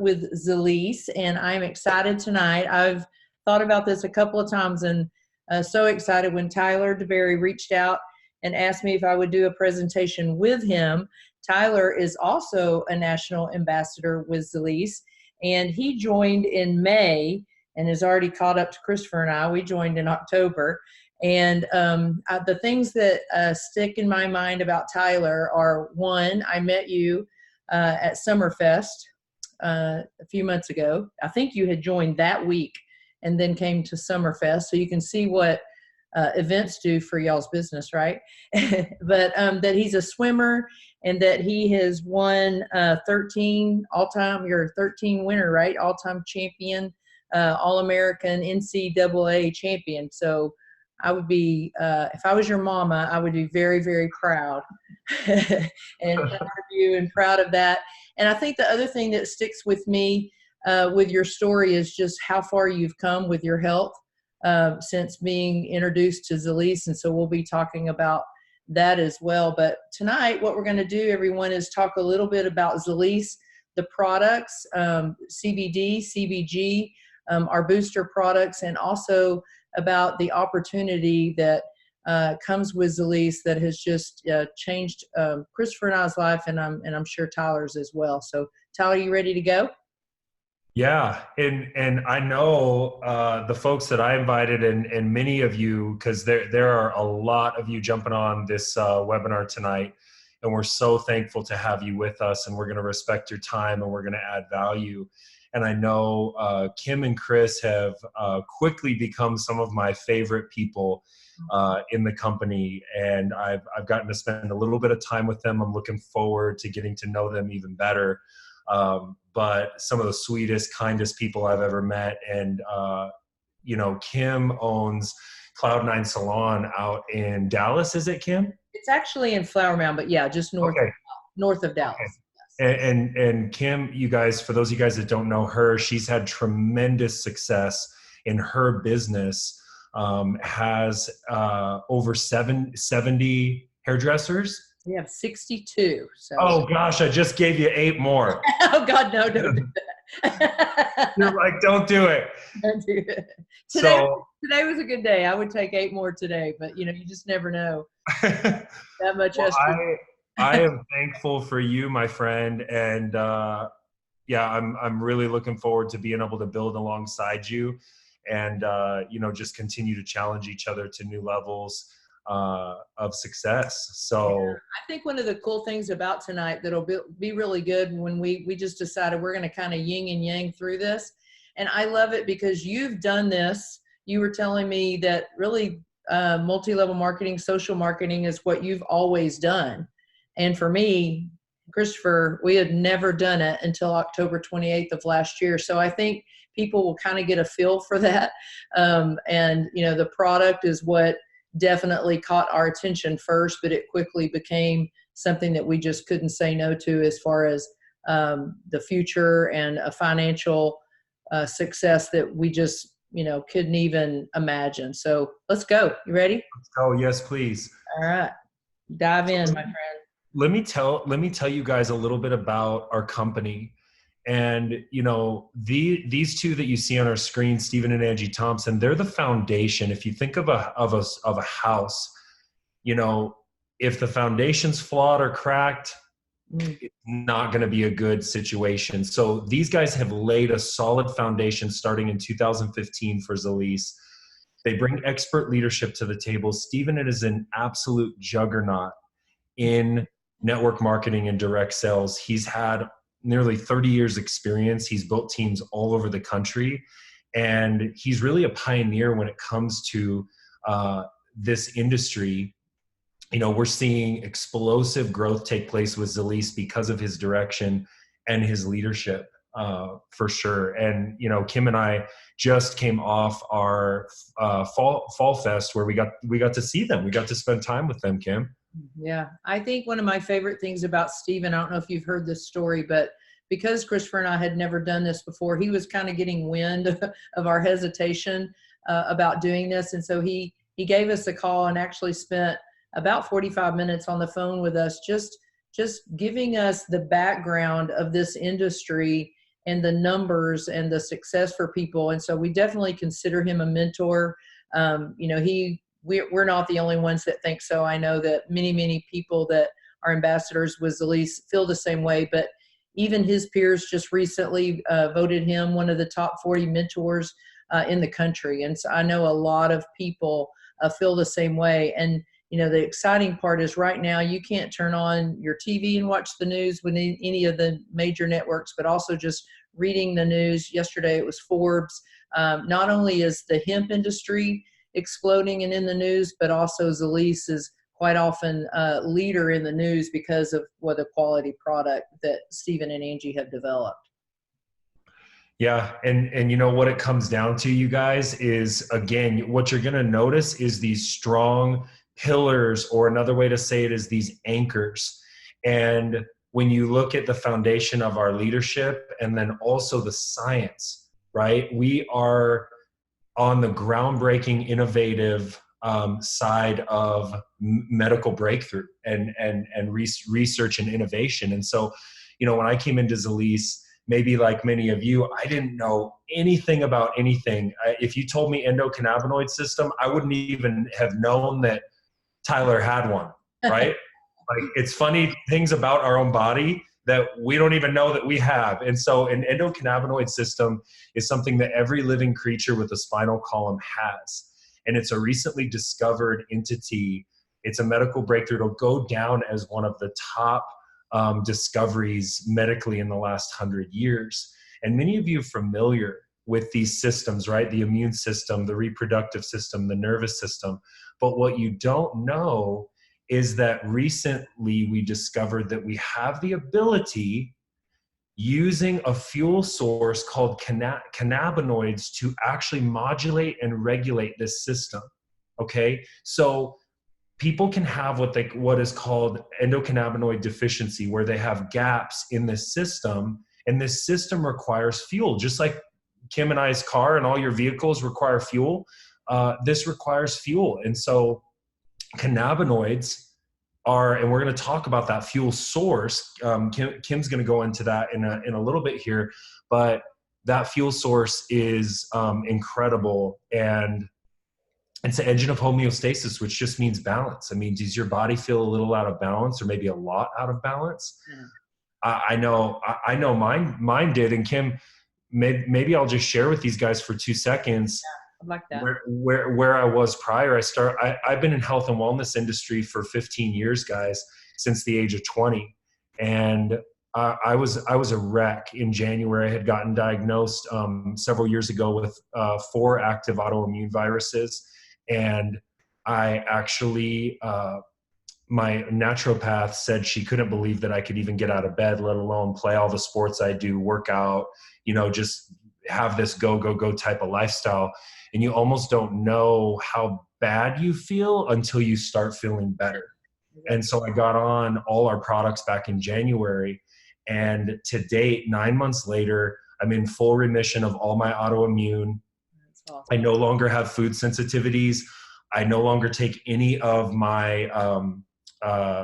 with Zilis, and I'm excited tonight. I've thought about this a couple of times and so excited when Tyler DeBerry reached out and asked me if I would do a presentation with him. Tyler is also a national ambassador with Zilis, and he joined in May and is already caught up to Christopher and I. We joined in October. And the things that stick in my mind about Tyler are, one, I met you at Summerfest a few months ago. I think you had joined that week and then came to Summerfest. So you can see what events do for y'all's business, right? But that he's a swimmer and that he has won 13 all-time, you're a 13 winner, right? All-time champion, All-American NCAA champion. So I would be, if I was your mama, I would be very, very proud and proud of you and proud of that. And I think the other thing that sticks with me with your story is just how far you've come with your health since being introduced to Zilis. And so we'll be talking about that as well. But tonight, what we're going to do, everyone, is talk a little bit about Zilis, the products, CBD, CBG, our booster products, and also about the opportunity that comes with Zilis that has just changed Christopher and I's life, and I'm sure Tyler's as well. So, Tyler, you ready to go? Yeah, and I know the folks that I invited and many of you, because there are a lot of you jumping on this webinar tonight, and we're so thankful to have you with us, and we're going to respect your time and we're going to add value. And I know Kim and Chris have quickly become some of my favorite people in the company, and I've gotten to spend a little bit of time with them. I'm looking forward to getting to know them even better. But some of the sweetest, kindest people I've ever met. And, you know, Kim owns Cloud9 Salon out in Dallas. Is it, Kim? It's actually in Flower Mound, but yeah, just north of Dallas. Okay. And Kim, you guys, for those of you guys that don't know her, she's had tremendous success in her business, has over 70 hairdressers. We have 62. So. Oh gosh, I just gave you 8 more. Oh God, no, don't do that. You're like, don't do it. Don't do it. Today was a good day. I would take 8 more today, but you know, you just never know. That much. Well, I am thankful for you, my friend, and yeah, I'm really looking forward to being able to build alongside you, and you know, just continue to challenge each other to new levels of success. So yeah, I think one of the cool things about tonight that'll be really good when we just decided we're going to kind of yin and yang through this, and I love it because you've done this. You were telling me that really multi-level marketing, social marketing is what you've always done. And for me, Christopher, we had never done it until October 28th of last year. So I think people will kind of get a feel for that. And, you know, the product is what definitely caught our attention first, but it quickly became something that we just couldn't say no to as far as the future and a financial success that we just, you know, couldn't even imagine. So let's go. You ready? Let's go. Yes, please. All right. Dive in, my friend. Let me tell you guys a little bit about our company. And, you know, these two that you see on our screen, Stephen and Angie Thompson, they're the foundation. If you think of a house, you know, if the foundation's flawed or cracked, it's not going to be a good situation. So these guys have laid a solid foundation starting in 2015 for Zilis. They bring expert leadership to the table. Stephen is an absolute juggernaut in network marketing and direct sales. He's had nearly 30 years experience. He's built teams all over the country, and he's really a pioneer when it comes to this industry. You know, we're seeing explosive growth take place with Zilis because of his direction and his leadership, for sure. And, you know, Kim and I just came off our fall fest where we got to see them. We got to spend time with them, Kim. Yeah, I think one of my favorite things about Stephen, I don't know if you've heard this story, but because Christopher and I had never done this before, he was kind of getting wind of our hesitation about doing this. And so he gave us a call and actually spent about 45 minutes on the phone with us, just giving us the background of this industry and the numbers and the success for people. And so we definitely consider him a mentor. You know, we're not the only ones that think so. I know that many people that are ambassadors with Zilis feel the same way, but even his peers just recently voted him one of the top 40 mentors in the country. And so I know a lot of people feel the same way. And, you know, the exciting part is right now you can't turn on your TV and watch the news with any of the major networks, but also just reading the news. Yesterday it was Forbes. Not only is the hemp industry exploding and in the news, but also Zilis is quite often a leader in the news because of what a quality product that Stephen and Angie have developed. Yeah. And you know what it comes down to, you guys, is again, what you're going to notice is these strong pillars, or another way to say it is these anchors. And when you look at the foundation of our leadership and then also the science, right? We are on the groundbreaking, innovative side of medical breakthrough and research and innovation. And so, you know, when I came into Zilis, maybe like many of you, I didn't know anything about anything. If you told me endocannabinoid system, I wouldn't even have known that Tyler had one, right? Like, it's funny things about our own body that we don't even know that we have. And so an endocannabinoid system is something that every living creature with a spinal column has. And it's a recently discovered entity. It's a medical breakthrough. It'll go down as one of the top discoveries medically in the last 100 years. And many of you are familiar with these systems, right? The immune system, the reproductive system, the nervous system. But what you don't know is that recently we discovered that we have the ability, using a fuel source called cannabinoids, to actually modulate and regulate this system. Okay, so people can have what is called endocannabinoid deficiency, where they have gaps in this system, and this system requires fuel. Just like Kim and I's car and all your vehicles require fuel, this requires fuel. And so cannabinoids are, and we're going to talk about that fuel source. Kim's going to go into that in a little bit here, but that fuel source is incredible. And it's an engine of homeostasis, which just means balance. I mean, does your body feel a little out of balance, or maybe a lot out of balance? Yeah. I know mine did. And Kim, maybe I'll just share with these guys for 2 seconds. Yeah, I'd like that. Where I was prior. I've been in health and wellness industry for 15 years, guys, since the age of 20. And I was a wreck in January. I had gotten diagnosed several years ago with 4 active autoimmune viruses. And I actually, my naturopath said she couldn't believe that I could even get out of bed, let alone play all the sports I do, work out, you know, just have this go type of lifestyle. And you almost don't know how bad you feel until you start feeling better. And so I got on all our products back in January, and to date, 9 months later, I'm in full remission of all my autoimmune. Awesome. I no longer have food sensitivities. I no longer take any of my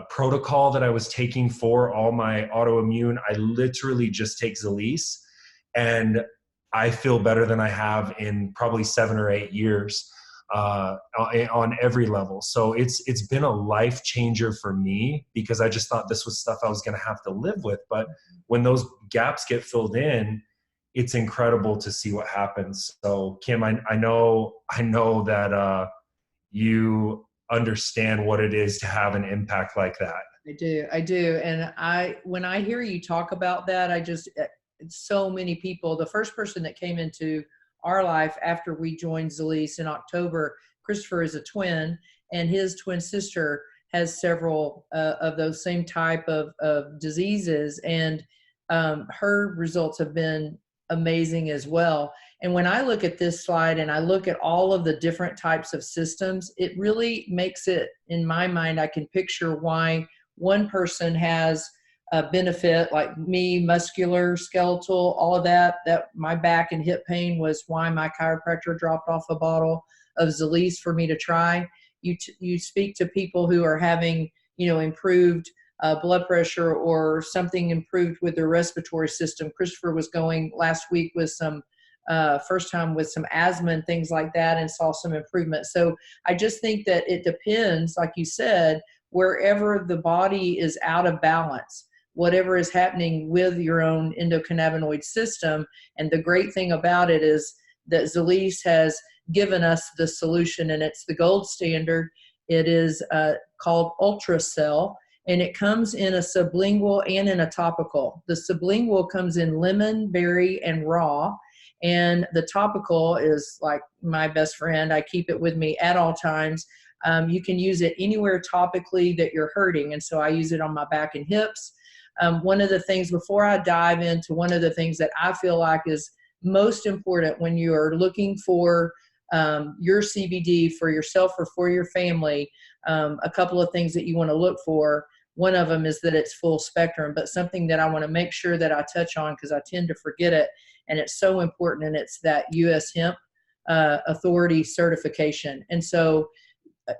protocol that I was taking for all my autoimmune. I literally just take Zilis, and I feel better than I have in probably 7 or 8 years on every level. So it's been a life changer for me, because I just thought this was stuff I was going to have to live with. But when those gaps get filled in, it's incredible to see what happens. So Kim, I know that you understand what it is to have an impact like that. I do. And when I hear you talk about that, so many people, the first person that came into our life after we joined Zilis in October, Christopher is a twin, and his twin sister has several of those same type of diseases. And her results have been amazing as well. And when I look at this slide and I look at all of the different types of systems, it really makes it, in my mind, I can picture why one person has a benefit, like me, muscular, skeletal, all of that my back and hip pain was why my chiropractor dropped off a bottle of Zilis for me to try. You speak to people who are having, improved blood pressure or something improved with their respiratory system. Christopher was going last week with some first time with some asthma and things like that, and saw some improvement. So I just think that it depends, like you said, wherever the body is out of balance, whatever is happening with your own endocannabinoid system. And the great thing about it is that Zilis has given us the solution, and it's the gold standard. It is called Ultracell, and it comes in a sublingual and in a topical. The sublingual comes in lemon, berry, and raw. And the topical is like my best friend. I keep it with me at all times. You can use it anywhere topically that you're hurting. And so I use it on my back and hips. One of the things, before I dive into one of the things that I feel like is most important when you are looking for your CBD for yourself or for your family, a couple of things that you want to look for. One of them is that it's full spectrum, but something that I want to make sure that I touch on because I tend to forget it, and it's so important, and it's that U.S. Hemp Authority certification. And so,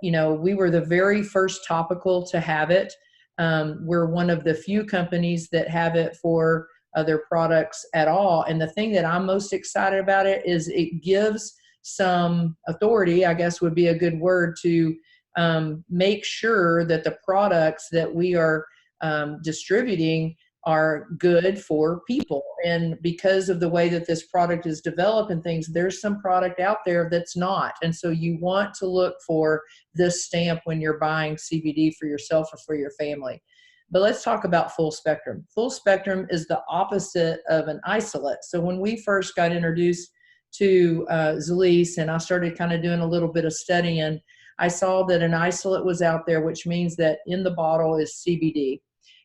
you know, we were the very first topical to have it. We're one of the few companies that have it for other products at all. And the thing that I'm most excited about it is it gives some authority, I guess would be a good word, to make sure that the products that we are distributing are good for people. And because of the way that this product is developed and things, there's some product out there that's not. And so you want to look for this stamp when you're buying CBD for yourself or for your family. But let's talk about full spectrum. Full spectrum is the opposite of an isolate. So when we first got introduced to Zilis, and I started kind of doing a little bit of studying, I saw that an isolate was out there, which means that in the bottle is CBD.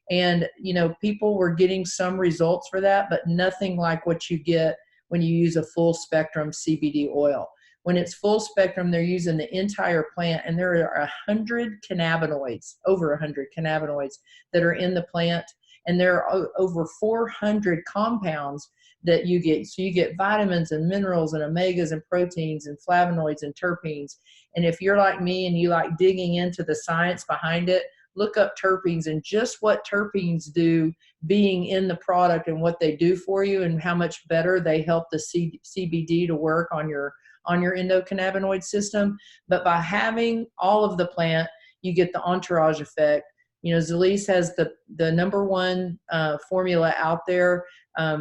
And, you know, people were getting some results for that, but nothing like what you get when you use a full spectrum CBD oil. When it's full spectrum, they're using the entire plant, and there are 100 cannabinoids, over 100 cannabinoids that are in the plant. And there are over 400 compounds that you get. So you get vitamins and minerals and omegas and proteins and flavonoids and terpenes. And if you're like me and you like digging into the science behind it, look up terpenes and just what terpenes do being in the product and what they do for you and how much better they help the CBD to work on your endocannabinoid system. But by having all of the plant, you get the entourage effect. You know, Zilis has the number one formula out there.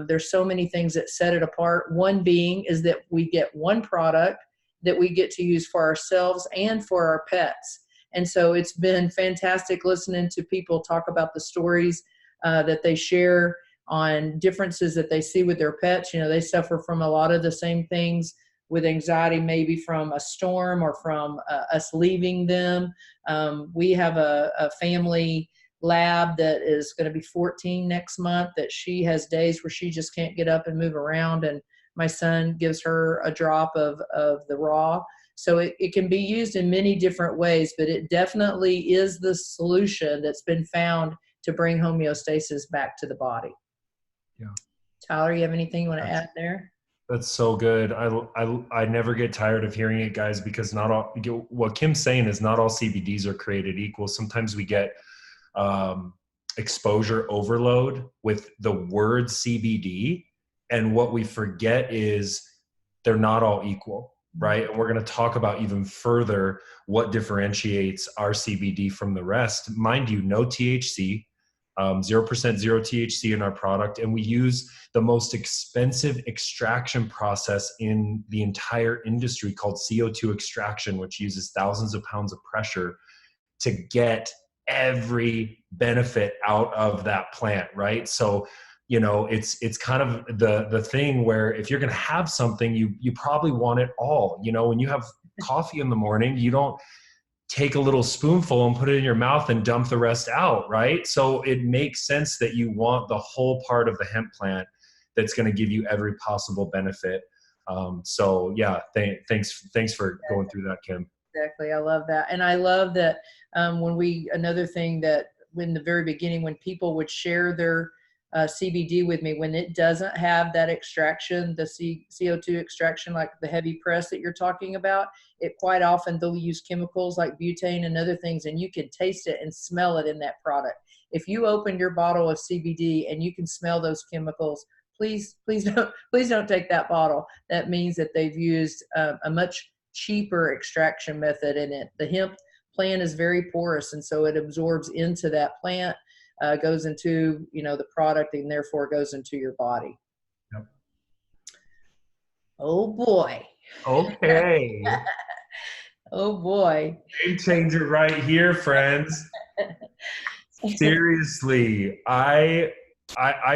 There's so many things that set it apart. One being is that we get one product that we get to use for ourselves and for our pets. And so it's been fantastic listening to people talk about the stories that they share on differences that they see with their pets. You know, they suffer from a lot of the same things with anxiety, maybe from a storm or from us leaving them. We have a family lab that is going to be 14 next month, that she has days where she just can't get up and move around. And my son gives her a drop of the raw. So it can be used in many different ways, but it definitely is the solution that's been found to bring homeostasis back to the body. Yeah. Tyler, you have anything you want to add there? That's so good. I never get tired of hearing it, guys, because not all, what Kim's saying is not all CBDs are created equal. Sometimes we get exposure overload with the word CBD, and what we forget is they're not all equal. Right. And we're going to talk about even further what differentiates our CBD from the rest. Mind you, no THC, 0% zero THC in our product. And we use the most expensive extraction process in the entire industry called CO2 extraction, which uses thousands of pounds of pressure to get every benefit out of that plant. Right. So, you know, it's kind of the thing where if you're going to have something, you probably want it all. You know, when you have coffee in the morning, you don't take a little spoonful and put it in your mouth and dump the rest out, right? So it makes sense that you want the whole part of the hemp plant that's going to give you every possible benefit. So yeah, thanks for going through that, Kim. Exactly. I love that. And I love that another thing that in the very beginning, when people would share their CBD with me, when it doesn't have that extraction, the CO2 extraction, like the heavy press that you're talking about, it quite often they'll use chemicals like butane and other things, and you can taste it and smell it in that product. If you open your bottle of CBD and you can smell those chemicals, please don't take that bottle. That means that they've used a much cheaper extraction method in it. The hemp plant is very porous, and so it absorbs into that plant, goes into, the product, and therefore goes into your body. Yep. Oh boy. Okay. Oh boy. Game changer right here, friends. Seriously, I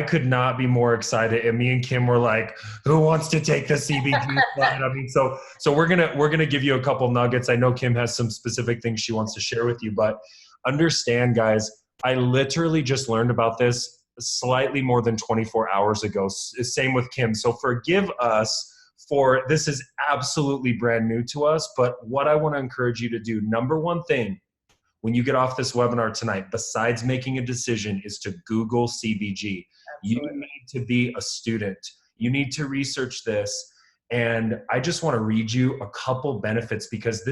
could not be more excited. And me and Kim were like, "Who wants to take the CBD slide?" I mean, so we're gonna give you a couple nuggets. I know Kim has some specific things she wants to share with you, but understand, guys, I literally just learned about this slightly more than 24 hours ago. Same with Kim. So forgive us for this is absolutely brand new to us. But what I want to encourage you to do, number one thing, when you get off this webinar tonight, besides making a decision, is to Google CBG. Absolutely. You need to be a student. You need to research this. And I just want to read you a couple benefits, because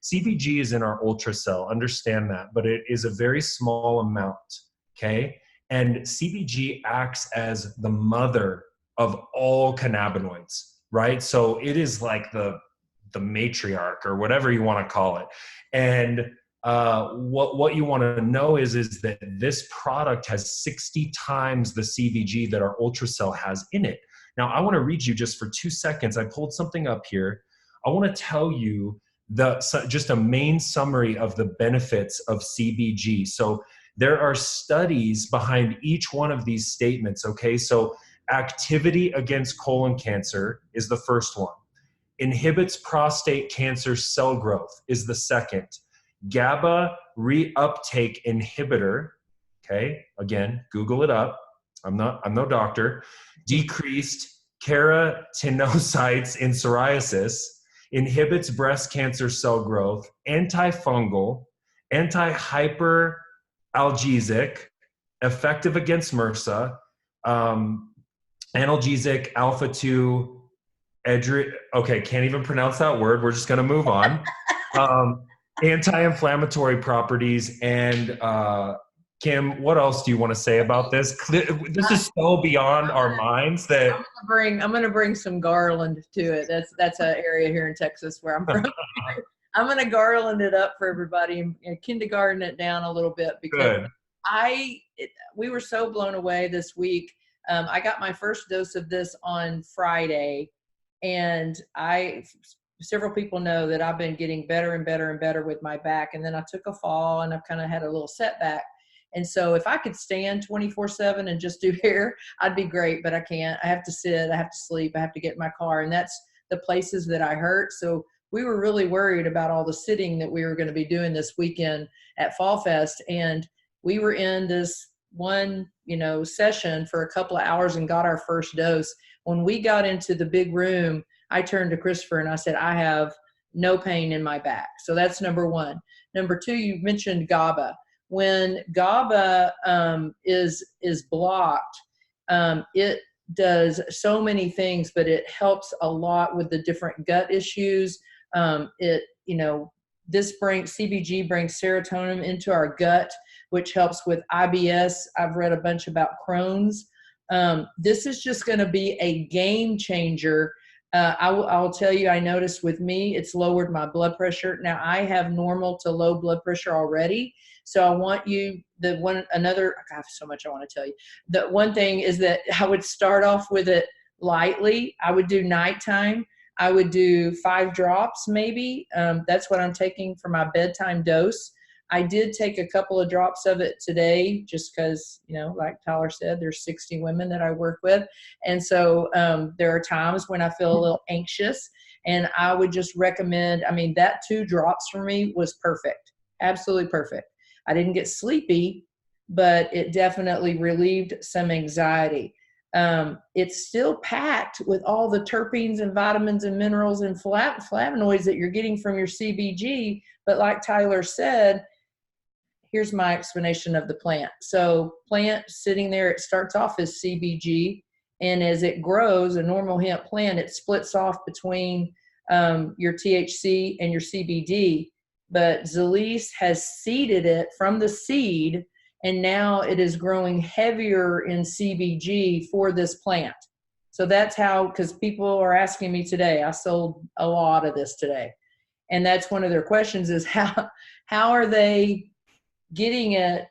CBG is in our ultracell, understand that, but it is a very small amount, okay? And CBG acts as the mother of all cannabinoids, right? So it is like the matriarch, or whatever you want to call it. And what you want to know is that this product has 60 times the CBG that our ultracell has in it. Now, I want to read you just for 2 seconds. I pulled something up here. I want to tell you just a main summary of the benefits of CBG. So there are studies behind each one of these statements, okay? So activity against colon cancer is the first one. Inhibits prostate cancer cell growth is the second. GABA reuptake inhibitor, okay? Again, Google it up. I'm no doctor. Decreased keratinocytes in psoriasis, inhibits breast cancer cell growth, antifungal, anti-hyperalgesic, effective against MRSA, analgesic alpha-2, okay, can't even pronounce that word. We're just going to move on. Anti-inflammatory properties. And Kim, what else do you want to say about this? This is so beyond our minds that I'm going to bring some garland to it. That's an area here in Texas where I'm from. I'm going to garland it up for everybody and kindergarten it down a little bit, because we were so blown away this week. I got my first dose of this on Friday, and several people know that I've been getting better and better and better with my back. And then I took a fall and I've kind of had a little setback. And so if I could stand 24/7 and just do hair, I'd be great, but I can't. I have to sit, I have to sleep, I have to get in my car. And that's the places that I hurt. So we were really worried about all the sitting that we were going to be doing this weekend at Fall Fest. And we were in this one, session for a couple of hours and got our first dose. When we got into the big room, I turned to Christopher and I said, I have no pain in my back. So that's number one. Number two, you mentioned GABA. When GABA is blocked, it does so many things, but it helps a lot with the different gut issues. CBG brings serotonin into our gut, which helps with IBS. I've read a bunch about Crohn's. This is just going to be a game changer. I'll tell you, I noticed with me, it's lowered my blood pressure. Now I have normal to low blood pressure already. So I want you, I have so much I want to tell you. The one thing is that I would start off with it lightly. I would do nighttime. I would do 5 drops maybe. That's what I'm taking for my bedtime dose. I did take a couple of drops of it today just because, like Tyler said, there's 60 women that I work with. And so there are times when I feel a little anxious, and I would just recommend, that 2 drops for me was perfect. Absolutely perfect. I didn't get sleepy, but it definitely relieved some anxiety. It's still packed with all the terpenes and vitamins and minerals and flavonoids that you're getting from your CBG. But like Tyler said, here's my explanation of the plant. So plant sitting there, it starts off as CBG. And as it grows, a normal hemp plant, it splits off between your THC and your CBD. But Zilis has seeded it from the seed, And now it is growing heavier in CBG for this plant. So that's how, because people are asking me today, I sold a lot of this today. And that's one of their questions is how are they getting it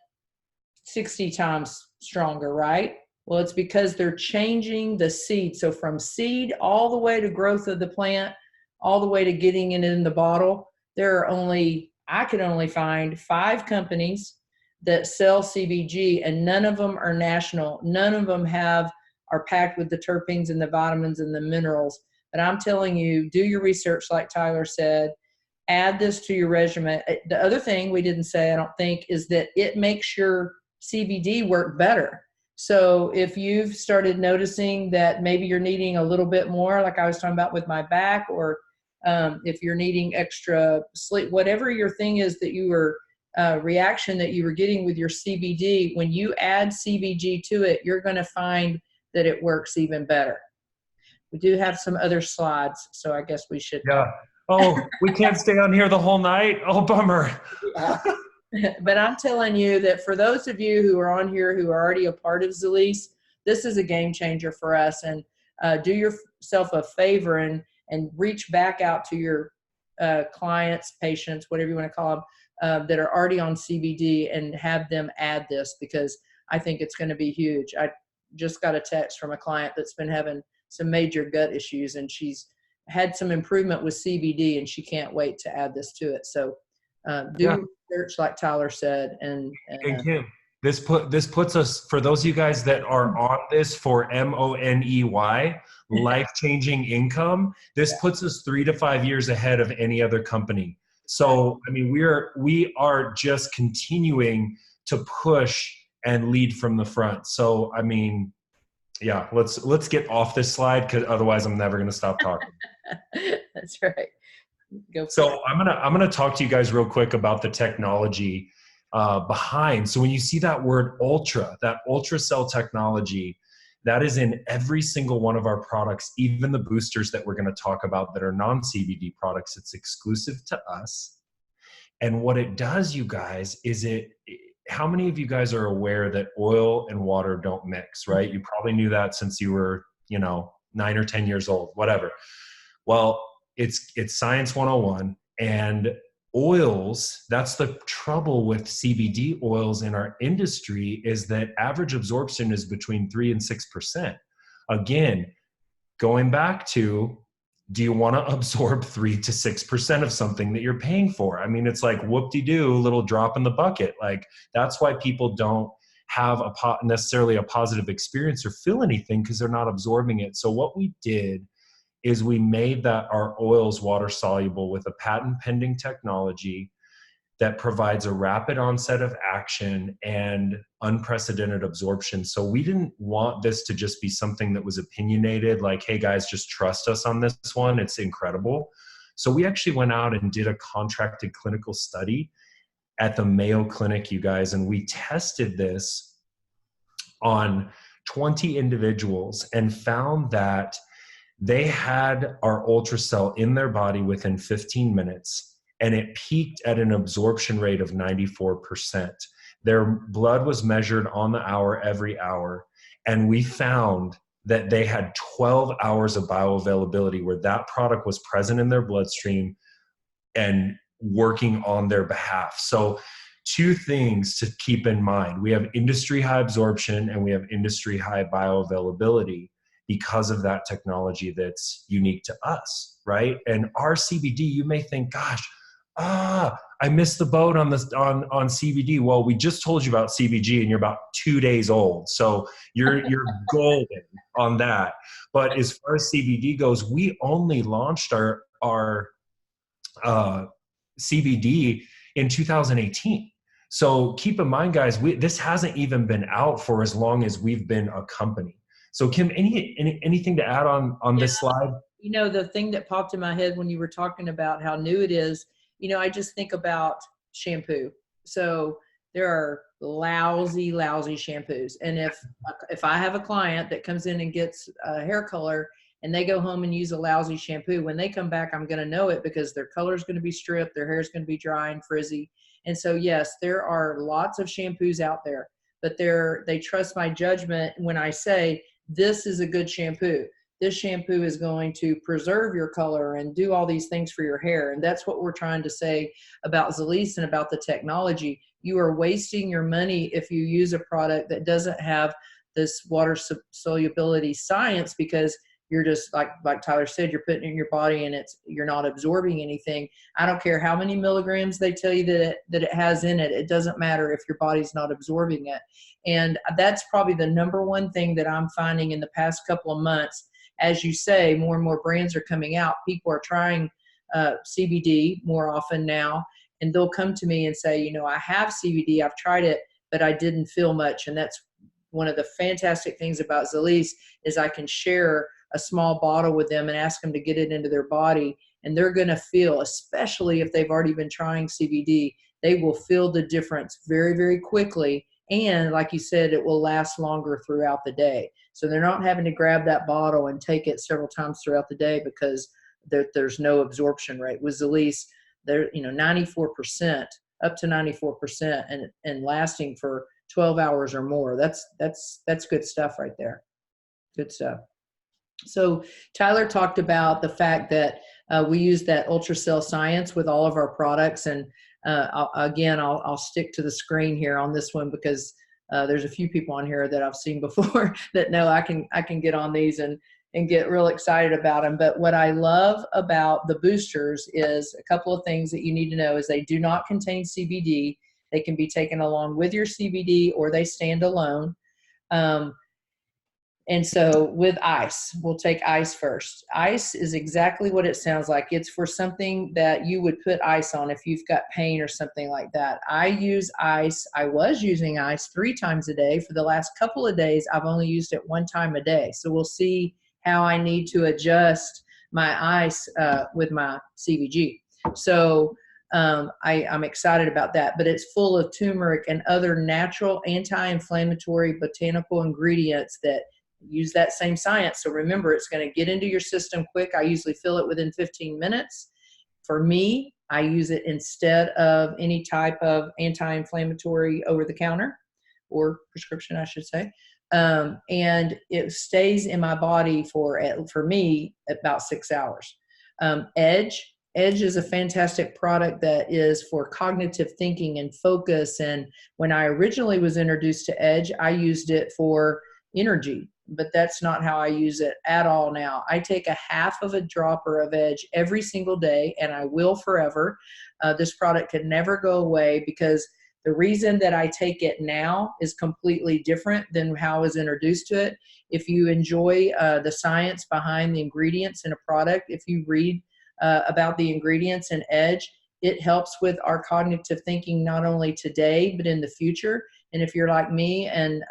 60 times stronger, right? Well, it's because they're changing the seed. So from seed all the way to growth of the plant, all the way to getting it in the bottle, I could only find 5 companies that sell CBG, and none of them are national. None of them are packed with the terpenes and the vitamins and the minerals. But I'm telling you, do your research like Tyler said. Add this to your regimen. The other thing we didn't say, I don't think, is that it makes your CBD work better. So if you've started noticing that maybe you're needing a little bit more, like I was talking about with my back, or if you're needing extra sleep, whatever your thing is that you were reaction that you were getting with your CBD, when you add CBG to it, you're going to find that it works even better. We do have some other slides, so I guess we should. Yeah. Oh, we can't stay on here the whole night. Oh, bummer. Yeah. But I'm telling you that for those of you who are on here who are already a part of Zilis, this is a game changer for us. And do yourself a favor and reach back out to your clients, patients, whatever you want to call them, that are already on CBD, and have them add this, because I think it's going to be huge. I just got a text from a client that's been having some major gut issues, and she's had some improvement with CBD, and she can't wait to add this to it. So do research like Tyler said. And Kim, this puts us, for those of you guys that are on this for MONEY, life-changing income, this puts us 3 to 5 years ahead of any other company. So, I mean, we are just continuing to push and lead from the front. So, I mean, yeah, let's get off this slide, because otherwise I'm never going to stop talking. That's right. So I'm gonna talk to you guys real quick about the technology behind. So when you see that word ultra, that ultra cell technology, that is in every single one of our products, even the boosters that we're going to talk about that are non-CBD products. It's exclusive to us. And what it does, you guys, is how many of you guys are aware that oil and water don't mix, right? You probably knew that since you were, 9 or 10 years old, whatever. Well, it's Science 101, and oils, that's the trouble with CBD oils in our industry, is that average absorption is between 3 and 6%. Again, going back to, do you want to absorb 3 to 6% of something that you're paying for? I mean, it's like whoop-de-doo, little drop in the bucket. Like, that's why people don't have necessarily a positive experience or feel anything, because they're not absorbing it. So what we did is we made our oils water soluble with a patent pending technology that provides a rapid onset of action and unprecedented absorption. So we didn't want this to just be something that was opinionated, like, hey guys, just trust us on this one, it's incredible. So we actually went out and did a contracted clinical study at the Mayo Clinic, you guys, and we tested this on 20 individuals and found that they had our ultracell in their body within 15 minutes, and it peaked at an absorption rate of 94%. Their blood was measured on the hour, every hour, and we found that they had 12 hours of bioavailability where that product was present in their bloodstream and working on their behalf. So 2 things to keep in mind. We have industry high absorption and we have industry high bioavailability, because of that technology that's unique to us, right? And our CBD, you may think, gosh, I missed the boat on CBD. Well, we just told you about CBG and you're about 2 days old. So you're golden on that. But as far as CBD goes, we only launched our CBD in 2018. So keep in mind, guys, this hasn't even been out for as long as we've been a company. So Kim, anything to add on this slide? The thing that popped in my head when you were talking about how new it is, I just think about shampoo. So there are lousy shampoos. And if I have a client that comes in and gets a hair color and they go home and use a lousy shampoo, when they come back, I'm going to know it, because their color is going to be stripped, their hair is going to be dry and frizzy. And so, yes, there are lots of shampoos out there, but they trust my judgment when I say, this is a good shampoo. This shampoo is going to preserve your color and do all these things for your hair. And that's what we're trying to say about Zilis and about the technology. You are wasting your money if you use a product that doesn't have this water solubility science, because you're just like Tyler said, you're putting it in your body and you're not absorbing anything. I don't care how many milligrams they tell you that it has in it. It doesn't matter if your body's not absorbing it. And that's probably the number one thing that I'm finding in the past couple of months. As you say, more and more brands are coming out. People are trying CBD more often now, and they'll come to me and say, you know, I have CBD, I've tried it, but I didn't feel much. And that's one of the fantastic things about Zilis, is I can share a small bottle with them and ask them to get it into their body, and they're going to feel, especially if they've already been trying CBD, they will feel the difference very, very quickly. And like you said, it will last longer throughout the day. So they're not having to grab that bottle and take it several times throughout the day because there's no absorption rate. With Zilis, they're 94%, up to 94%, and lasting for 12 hours or more. That's good stuff right there. Good stuff. So Tyler talked about the fact that we use that ultracell science with all of our products. And I'll stick to the screen here on this one because there's a few people on here that I've seen before that know I can get on these and get real excited about them. But what I love about the boosters is a couple of things that you need to know is they do not contain CBD. They can be taken along with your CBD or they stand alone. And so with ice, we'll take ice first. Ice is exactly what it sounds like. It's for something that you would put ice on if you've got pain or something like that. I use ice. I was using ice 3 times a day. For the last couple of days, I've only used it 1 time a day. So we'll see how I need to adjust my ice with my CBG. So I'm excited about that, but it's full of turmeric and other natural anti-inflammatory botanical ingredients that use that same science. So remember, it's going to get into your system quick. I usually fill it within 15 minutes. For me, I use it instead of any type of anti-inflammatory over-the-counter or prescription, I should say. And it stays in my body for me about 6 hours. Edge is a fantastic product that is for cognitive thinking and focus. And when I originally was introduced to Edge, I used it for energy, but that's not how I use it at all now. I take a half of a dropper of Edge every single day, and I will forever. This product can never go away because the reason that I take it now is completely different than how I was introduced to it. If you enjoy the science behind the ingredients in a product, if you read about the ingredients in Edge, it helps with our cognitive thinking not only today, but in the future. And if you're like me, and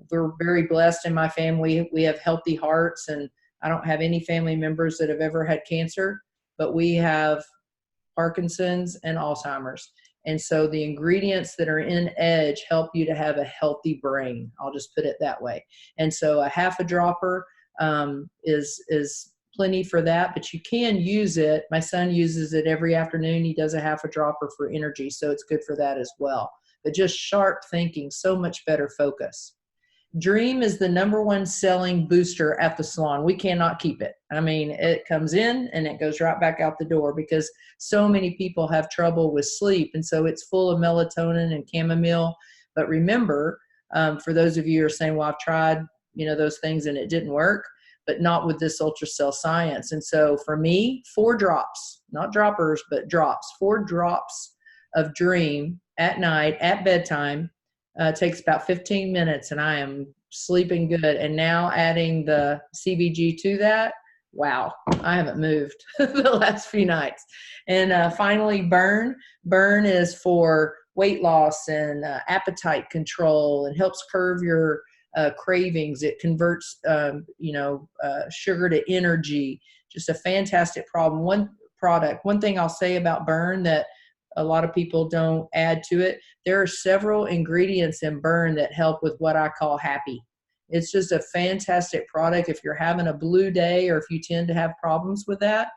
we're very blessed in my family. We have healthy hearts, and I don't have any family members that have ever had cancer, but we have Parkinson's and Alzheimer's. And so the ingredients that are in Edge help you to have a healthy brain. I'll just put it that way. And so a half a dropper is plenty for that, but you can use it. My son uses it every afternoon. He does a half a dropper for energy, so it's good for that as well. But just sharp thinking, so much better focus. Dream is the #1 selling booster at the salon. We cannot keep it. I mean, it comes in and it goes right back out the door because so many people have trouble with sleep. And so it's full of melatonin and chamomile. But remember, for those of you who are saying, well, I've tried, those things and it didn't work, but not with this ultracell science. And so for me, 4 drops, not droppers, but drops, 4 drops of Dream at night at bedtime. Takes about 15 minutes and I am sleeping good. And now adding the CBG to that, wow, I haven't moved the last few nights. And finally, Burn. Burn is for weight loss and appetite control and helps curb your cravings. It converts, sugar to energy. Just a fantastic product. One thing I'll say about Burn that a lot of people don't add to it. There are several ingredients in Burn that help with what I call happy. It's just a fantastic product if you're having a blue day or if you tend to have problems with that.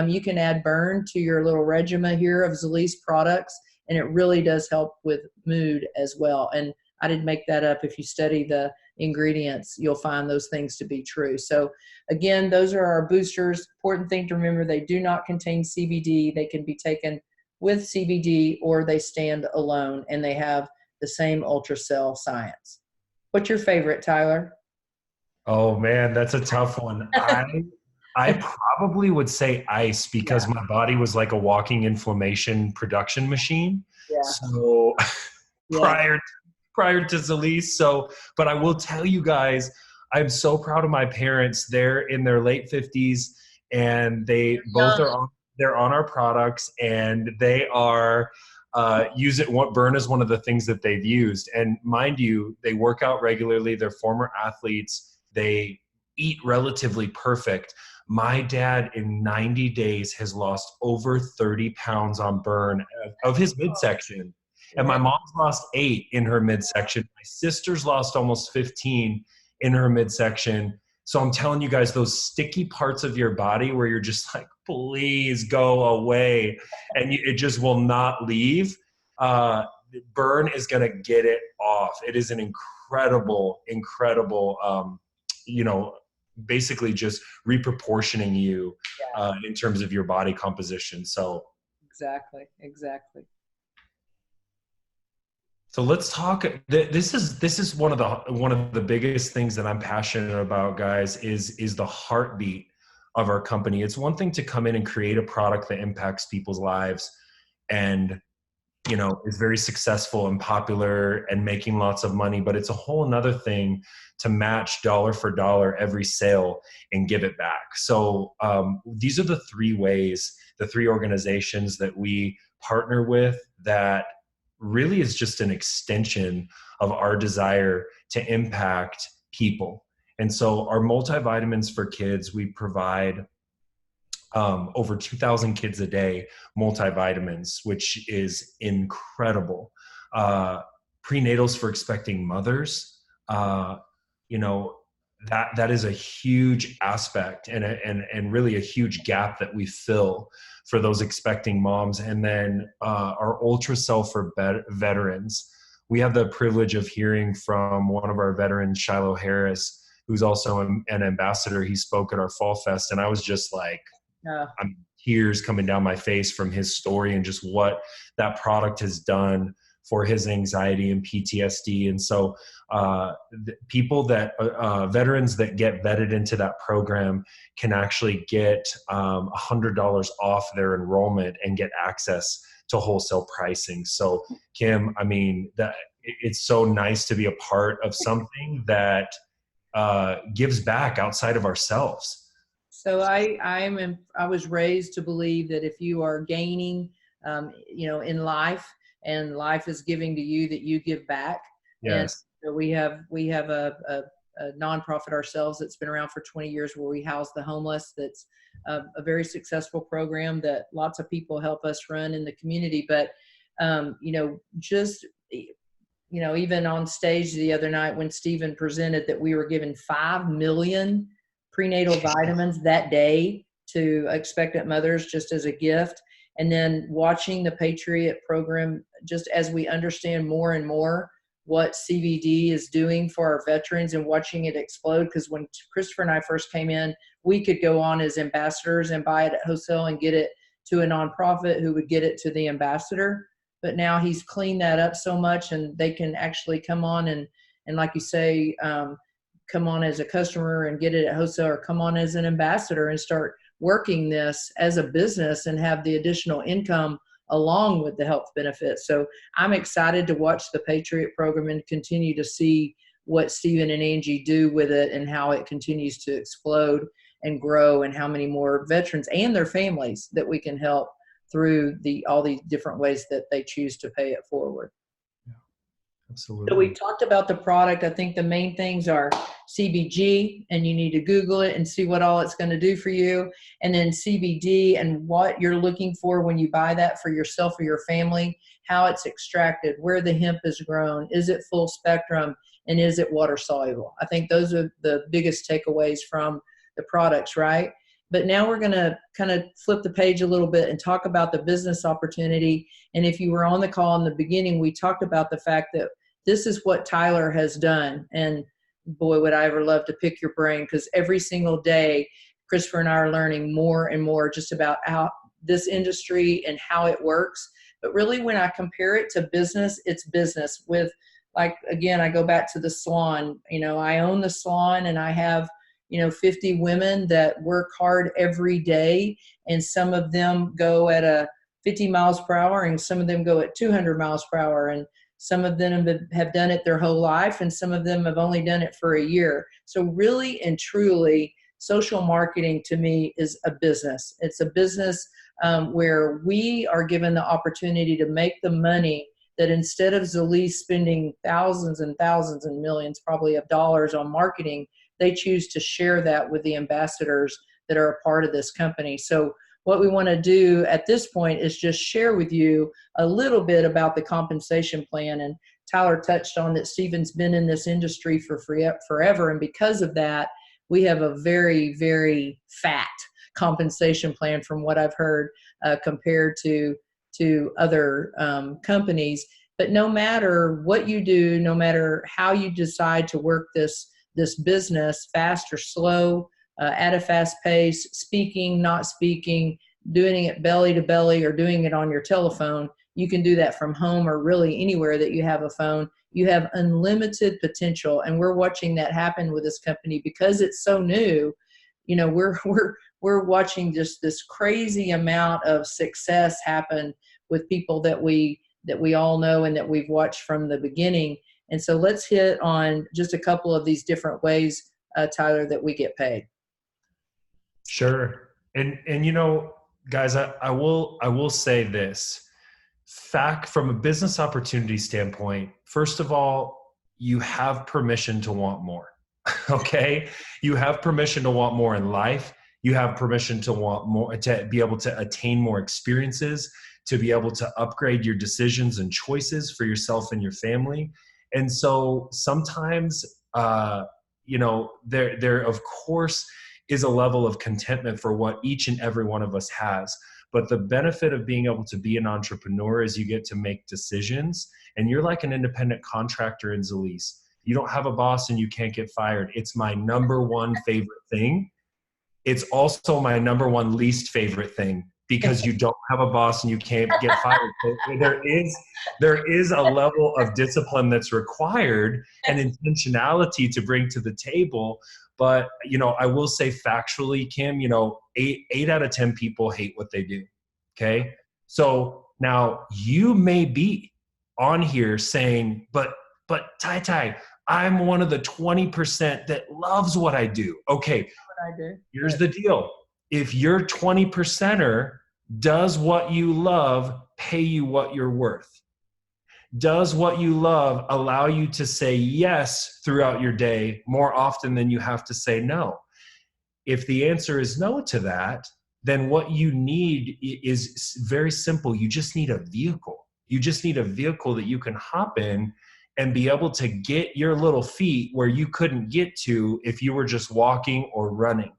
You can add burn to your little regimen here of Zilis products, and it really does help with mood as well. And I didn't make that up. If you study the ingredients, you'll find those things to be true. So again, those are our boosters. Important thing to remember, they do not contain CBD. They can be taken with CBD or they stand alone, and they have the same ultracell science. What's your favorite, Tyler? Oh man, that's a tough one. I probably would say ice because Yeah. my body was like a walking inflammation production machine. Yeah. So Yeah. prior to Zilis. So, but I will tell you guys, I'm so proud of my parents. They're in their late 50s, and they both are on, they're on our products, and they are use it. What burn is one of the things that they've used. And mind you, they work out regularly. They're former athletes. They eat relatively perfect. My dad in 90 days has lost over 30 pounds on burn of his midsection. And my mom's lost 8 in her midsection. My sister's lost almost 15 in her midsection. So I'm telling you guys, those sticky parts of your body where you're just like, please go away, and it just will not leave. Burn is going to get it off. It is an incredible, basically just reproportioning you in terms of your body composition. So Exactly. So let's talk. This is one of the biggest things that I'm passionate about, guys. Is the heartbeat of our company. It's one thing to come in and create a product that impacts people's lives, and is very successful and popular and making lots of money. But it's a whole another thing to match dollar for dollar every sale and give it back. So these are the 3 ways, the 3 organizations that we partner with that really is just an extension of our desire to impact people. And so our multivitamins for kids, we provide over 2,000 kids a day multivitamins, which is incredible. Prenatals for expecting mothers, that is a huge aspect and really a huge gap that we fill for those expecting moms. And then our ultracell for veterans. We have the privilege of hearing from one of our veterans, Shiloh Harris, who's also an ambassador. He spoke at our Fall Fest, and I was just like, tears coming down my face from his story and just what that product has done for his anxiety and PTSD. And so people that veterans that get vetted into that program can actually get $100 off their enrollment and get access to wholesale pricing. So Kim, I mean, that it's so nice to be a part of something that gives back outside of ourselves. So I was raised to believe that if you are gaining, in life, and life is giving to you, that you give back. Yes. And we have a nonprofit ourselves that's been around for 20 years where we house the homeless. That's a very successful program that lots of people help us run in the community. But, even on stage the other night when Stephen presented that we were given 5 million prenatal vitamins that day to expectant mothers just as a gift. And then watching the Patriot program, just as we understand more and more what CBD is doing for our veterans and watching it explode. Because when Christopher and I first came in, we could go on as ambassadors and buy it at wholesale and get it to a nonprofit who would get it to the ambassador. But now he's cleaned that up so much, and they can actually come on and like you say, come on as a customer and get it at wholesale, or come on as an ambassador and start working this as a business and have the additional income along with the health benefits. So I'm excited to watch the Patriot program and continue to see what Stephen and Angie do with it and how it continues to explode and grow, and how many more veterans and their families that we can help through all these different ways that they choose to pay it forward. Absolutely. So we talked about the product. I think the main things are CBG, and you need to Google it and see what all it's going to do for you. And then CBD and what you're looking for when you buy that for yourself or your family, how it's extracted, where the hemp is grown, is it full spectrum, and is it water soluble? I think those are the biggest takeaways from the products, right? But now we're going to kind of flip the page a little bit and talk about the business opportunity. And if you were on the call in the beginning, we talked about the fact that this is what Tyler has done. And boy, would I ever love to pick your brain, because every single day, Christopher and I are learning more and more just about how this industry and how it works. But really, when I compare it to business, it's business with, like, again, I go back to the salon. I own the salon, and I have 50 women that work hard every day, and some of them go at a 50 miles per hour, and some of them go at 200 miles per hour, and some of them have done it their whole life, and some of them have only done it for a year. So really and truly, social marketing to me is a business. It's a business where we are given the opportunity to make the money that, instead of Zilis spending thousands and thousands and millions probably of dollars on marketing, they choose to share that with the ambassadors that are a part of this company. So what we want to do at this point is just share with you a little bit about the compensation plan. And Tyler touched on that Stephen's been in this industry for forever. And because of that, we have a very, very fat compensation plan from what I've heard compared to other companies. But no matter what you do, no matter how you decide to work this business, fast or slow, at a fast pace, speaking, not speaking, doing it belly to belly, or doing it on your telephone, you can do that from home or really anywhere that you have a phone. You have unlimited potential, and we're watching that happen with this company because it's so new. We're watching just this crazy amount of success happen with people that we all know and that we've watched from the beginning. And so let's hit on just a couple of these different ways, Tyler, that we get paid. Sure. And guys, I will say this. From a business opportunity standpoint, first of all, you have permission to want more. Okay? You have permission to want more in life. You have permission to want more, to be able to attain more experiences, to be able to upgrade your decisions and choices for yourself and your family. And so sometimes, there of course is a level of contentment for what each and every one of us has. But the benefit of being able to be an entrepreneur is you get to make decisions, and you're like an independent contractor in Zilis. You don't have a boss and you can't get fired. It's my number one favorite thing. It's also my number one least favorite thing, because you don't have a boss and you can't get fired. So there is a level of discipline that's required and intentionality to bring to the table. But, I will say factually, Kim, 8 out of 10 people hate what they do. Okay. So now you may be on here saying, but Tai, I'm one of the 20% that loves what I do. Okay. Here's the deal. If your 20%er does what you love, pay you what you're worth. Does what you love allow you to say yes throughout your day more often than you have to say no? If the answer is no to that, then what you need is very simple. You just need a vehicle. You just need a vehicle that you can hop in and be able to get your little feet where you couldn't get to if you were just walking or running.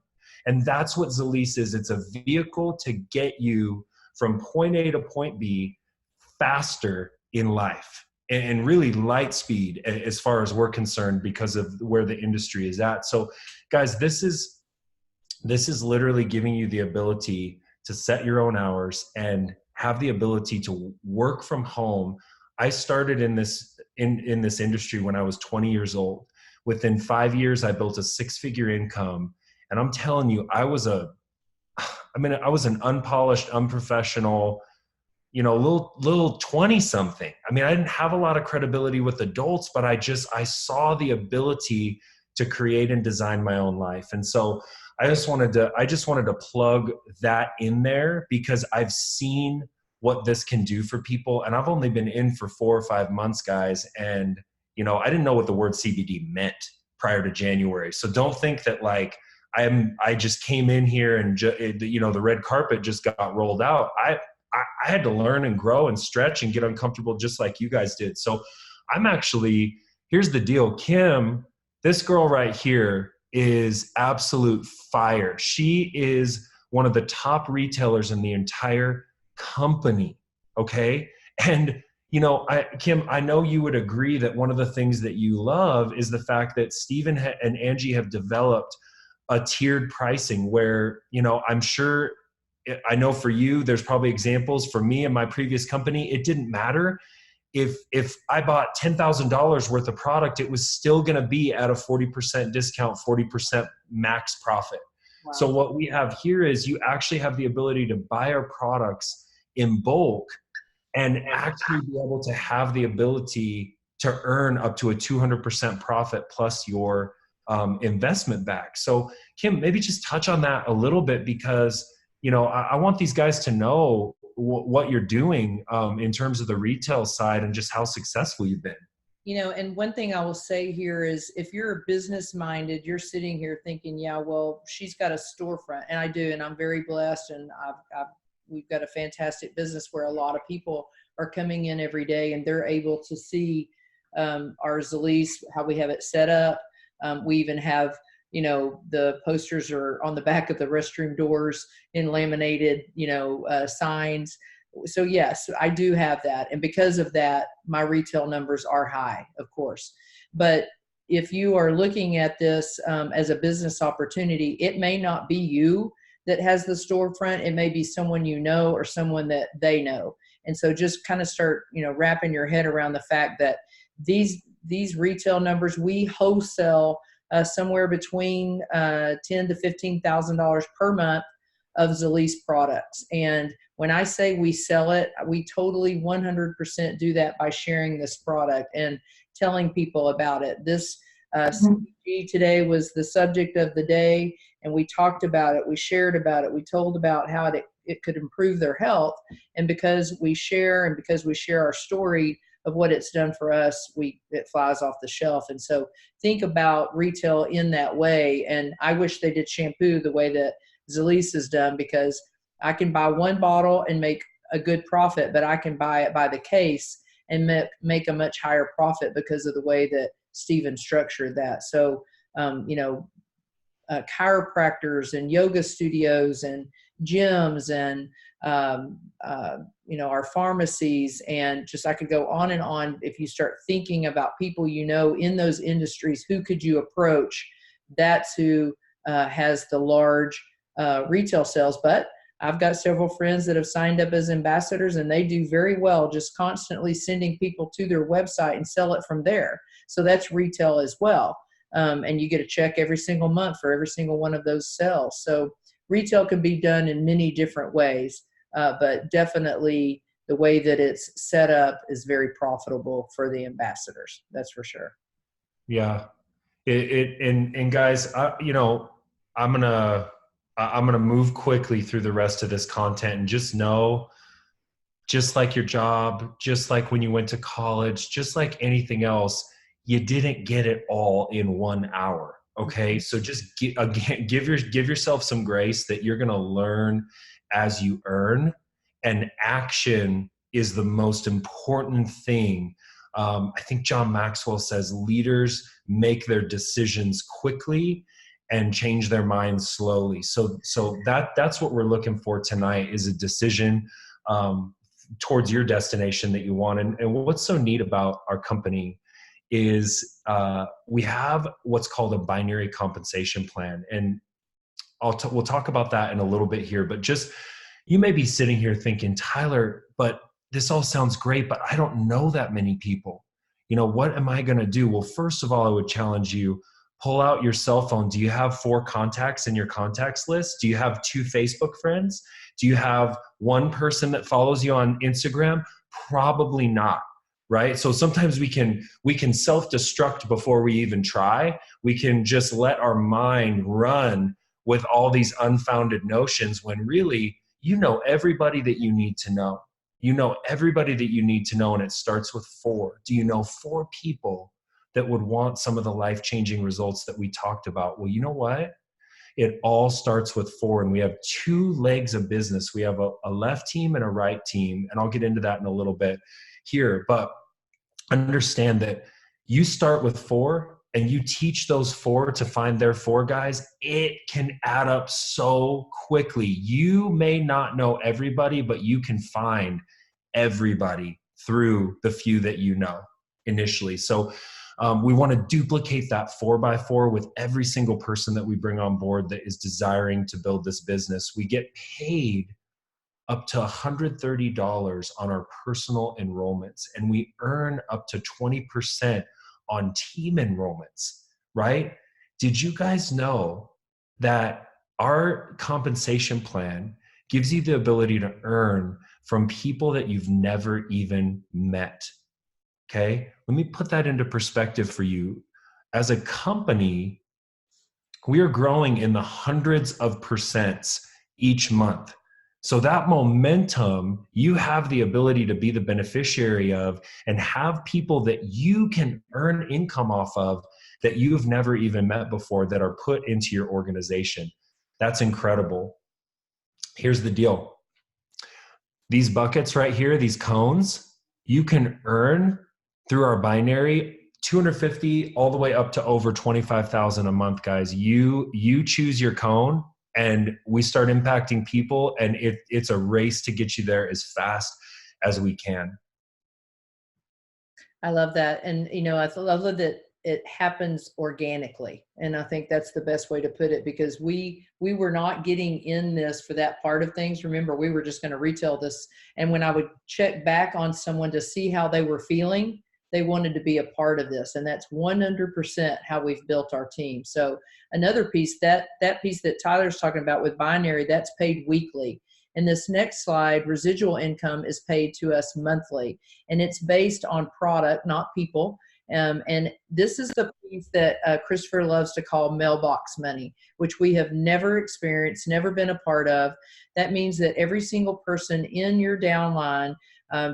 And that's what Zilis is. It's a vehicle to get you from point A to point B faster in life, and really light speed as far as we're concerned, because of where the industry is at. So guys, this is literally giving you the ability to set your own hours and have the ability to work from home. I started in this industry when I was 20 years old. Within 5 years, I built a 6-figure income. And I'm telling you, I was an unpolished, unprofessional, little 20 something. I didn't have a lot of credibility with adults, but I saw the ability to create and design my own life. And so I just wanted to plug that in there, because I've seen what this can do for people. And I've only been in for 4 or 5 months, guys. And, I didn't know what the word CBD meant prior to January. So don't think that I just came in here and the red carpet just got rolled out. I had to learn and grow and stretch and get uncomfortable just like you guys did. So here's the deal, Kim, this girl right here is absolute fire. She is one of the top retailers in the entire company. Okay. And, Kim, I know you would agree that one of the things that you love is the fact that Stephen and Angie have developed a tiered pricing where, I'm sure, I know for you, there's probably examples. For me and my previous company, it didn't matter. If I bought $10,000 worth of product, it was still going to be at a 40% discount, 40% max profit. Wow. So what we have here is you actually have the ability to buy our products in bulk and actually be able to have the ability to earn up to a 200% profit plus your investment back. So Kim, maybe just touch on that a little bit, because I want these guys to know what you're doing in terms of the retail side and just how successful you've been. And one thing I will say here is, if you're business minded, you're sitting here thinking, yeah, well, she's got a storefront, and I do, and I'm very blessed, and we've got a fantastic business where a lot of people are coming in every day and they're able to see our Zilis, how we have it set up. We even have, the posters are on the back of the restroom doors in laminated, signs. So yes, I do have that. And because of that, my retail numbers are high, of course. But if you are looking at this as a business opportunity, it may not be you that has the storefront. It may be someone or someone that they know. And so just kind of start, wrapping your head around the fact that these retail numbers, we wholesale somewhere between $10,000 to $15,000 per month of Zilis products. And when I say we sell it, we totally 100% do that by sharing this product and telling people about it. This CPG today was the subject of the day, and we talked about it, we shared about it, we told about how it could improve their health. And because we share, and because we share our story of what it's done for us, it flies off the shelf. And so think about retail in that way. And I wish they did shampoo the way that Zilis is done, because I can buy one bottle and make a good profit, but I can buy it by the case and make a much higher profit because of the way that Stephen structured that. So, chiropractors and yoga studios and gyms and, our pharmacies, and just, I could go on and on. If you start thinking about people, in those industries, who could you approach? That's who has the large retail sales. But I've got several friends that have signed up as ambassadors, and they do very well, just constantly sending people to their website and sell it from there. So that's retail as well. And you get a check every single month for every single one of those sales. So retail can be done in many different ways, but definitely the way that it's set up is very profitable for the ambassadors. That's for sure. Yeah. And guys, I'm going to move quickly through the rest of this content, and just know, just like your job, just like when you went to college, just like anything else, you didn't get it all in 1 hour. Okay. So just give yourself some grace that you're going to learn as you earn, and action is the most important thing. I think John Maxwell says leaders make their decisions quickly and change their minds slowly. So that's what we're looking for tonight, is a decision towards your destination that you want. And what's so neat about our company is we have what's called a binary compensation plan. And we'll talk about that in a little bit here, but just, you may be sitting here thinking, Tyler, but this all sounds great, but I don't know that many people. What am I going to do? Well, first of all, I would challenge you, pull out your cell phone. Do you have 4 contacts in your contacts list? Do you have 2 Facebook friends? Do you have 1 person that follows you on Instagram? Probably not, right? So sometimes we can self-destruct before we even try. We can just let our mind run with all these unfounded notions, when really, everybody that you need to know. Everybody that you need to know, and it starts with 4. Do you know 4 people that would want some of the life-changing results that we talked about? Well, you know what? It all starts with 4, and we have 2 legs of business. We have a left team and a right team, and I'll get into that in a little bit here. But understand that you start with 4, and you teach those 4 to find their 4 guys, it can add up so quickly. You may not know everybody, but you can find everybody through the few that you know initially. So we want to duplicate that 4x4 with every single person that we bring on board that is desiring to build this business. We get paid up to $130 on our personal enrollments, and we earn up to 20% on team enrollments, right? Did you guys know that our compensation plan gives you the ability to earn from people that you've never even met? Okay, let me put that into perspective for you. As a company, we are growing in the hundreds of percents each month. So that momentum, you have the ability to be the beneficiary of and have people that you can earn income off of that you've never even met before that are put into your organization. That's incredible. Here's the deal. These buckets right here, these cones, you can earn through our binary 250 all the way up to over 25,000 a month, guys. You choose your cone, and we start impacting people, and it's a race to get you there as fast as we can. I love that. And, you know, I love that it happens organically. And I think that's the best way to put it, because we were not getting in this for that part of things. Remember, we were just going to retail this. And when I would check back on someone to see how they were feeling, they wanted to be a part of this. And that's 100% how we've built our team. So another piece, that piece that Tyler's talking about with binary, that's paid weekly. And this next slide, residual income, is paid to us monthly. And it's based on product, not people. And this is the piece that Christopher loves to call mailbox money, which we have never experienced, never been a part of. That means that every single person in your downline,